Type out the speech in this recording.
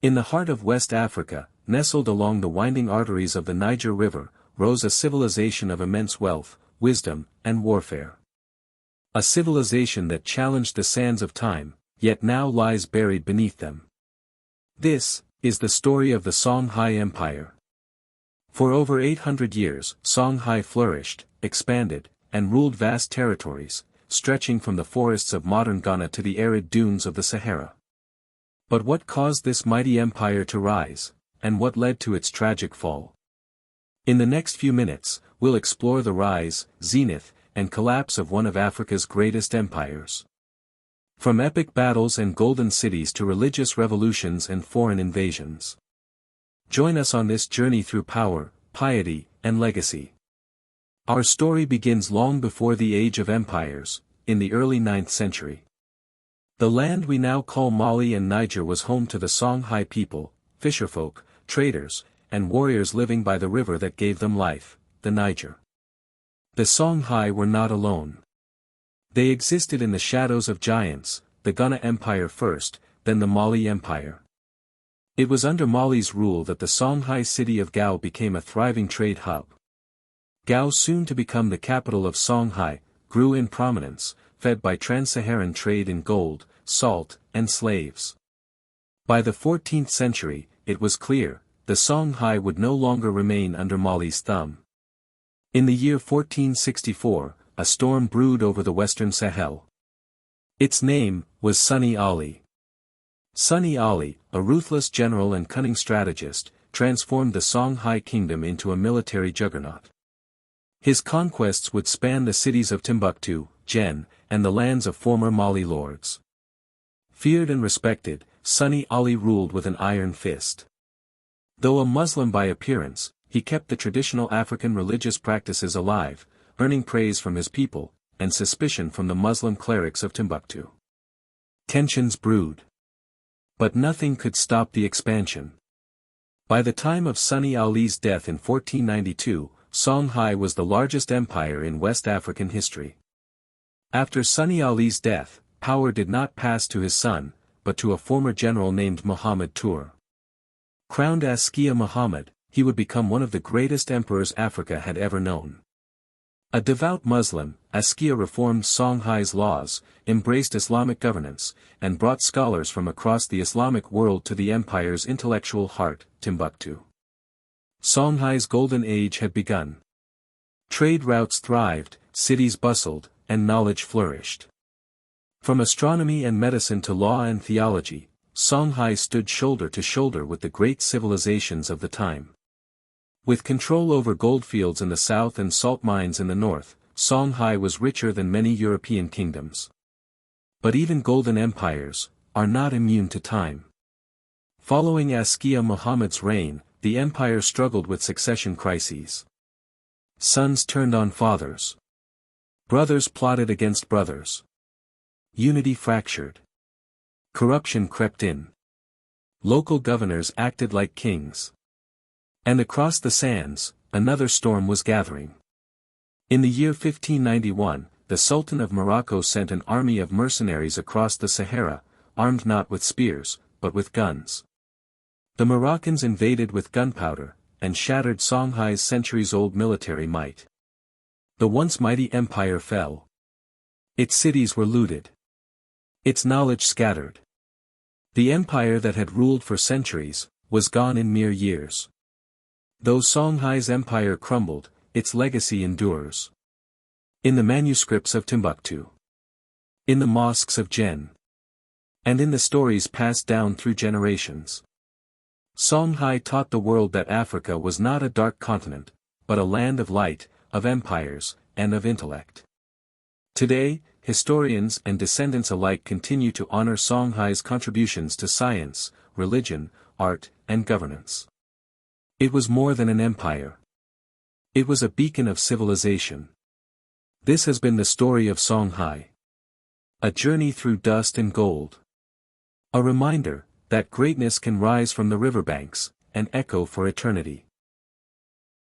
In the heart of West Africa, nestled along the winding arteries of the Niger River, rose a civilization of immense wealth, wisdom, and warfare. A civilization that challenged the sands of time, yet now lies buried beneath them. This is the story of the Songhai Empire. For over 800 years, Songhai flourished, expanded, and ruled vast territories, stretching from the forests of modern Ghana to the arid dunes of the Sahara. But what caused this mighty empire to rise, and what led to its tragic fall? In the next few minutes, we'll explore the rise, zenith, and collapse of one of Africa's greatest empires. From epic battles and golden cities to religious revolutions and foreign invasions. Join us on this journey through power, piety, and legacy. Our story begins long before the age of empires, in the early 9th century. The land we now call Mali and Niger was home to the Songhai people, fisherfolk, traders, and warriors living by the river that gave them life, the Niger. The Songhai were not alone. They existed in the shadows of giants, the Ghana Empire first, then the Mali Empire. It was under Mali's rule that the Songhai city of Gao became a thriving trade hub. Gao, soon to become the capital of Songhai, grew in prominence, fed by Trans-Saharan trade in gold, salt, and slaves. By the 14th century, it was clear, the Songhai would no longer remain under Mali's thumb. In the year 1464, a storm brewed over the western Sahel. Its name was Sunni Ali. Sunni Ali, a ruthless general and cunning strategist, transformed the Songhai kingdom into a military juggernaut. His conquests would span the cities of Timbuktu, Jen, and the lands of former Mali lords. Feared and respected, Sunni Ali ruled with an iron fist. Though a Muslim by appearance, he kept the traditional African religious practices alive, earning praise from his people, and suspicion from the Muslim clerics of Timbuktu. Tensions brewed. But nothing could stop the expansion. By the time of Sunni Ali's death in 1492, Songhai was the largest empire in West African history. After Sunni Ali's death, power did not pass to his son, but to a former general named Muhammad Tur. Crowned Askia Muhammad, he would become one of the greatest emperors Africa had ever known. A devout Muslim, Askia reformed Songhai's laws, embraced Islamic governance, and brought scholars from across the Islamic world to the empire's intellectual heart, Timbuktu. Songhai's golden age had begun. Trade routes thrived, cities bustled, and knowledge flourished. From astronomy and medicine to law and theology, Songhai stood shoulder to shoulder with the great civilizations of the time. With control over goldfields in the south and salt mines in the north, Songhai was richer than many European kingdoms. But even golden empires are not immune to time. Following Askia Muhammad's reign, the empire struggled with succession crises. Sons turned on fathers. Brothers plotted against brothers. Unity fractured. Corruption crept in. Local governors acted like kings. And across the sands, another storm was gathering. In the year 1591, the Sultan of Morocco sent an army of mercenaries across the Sahara, armed not with spears, but with guns. The Moroccans invaded with gunpowder, and shattered Songhai's centuries-old military might. The once mighty empire fell. Its cities were looted. Its knowledge scattered. The empire that had ruled for centuries was gone in mere years. Though Songhai's empire crumbled, its legacy endures. In the manuscripts of Timbuktu. In the mosques of Jen. And in the stories passed down through generations. Songhai taught the world that Africa was not a dark continent, but a land of light, of empires, and of intellect. Today, historians and descendants alike continue to honor Songhai's contributions to science, religion, art, and governance. It was more than an empire. It was a beacon of civilization. This has been the story of Songhai. A journey through dust and gold. A reminder that greatness can rise from the riverbanks, and echo for eternity.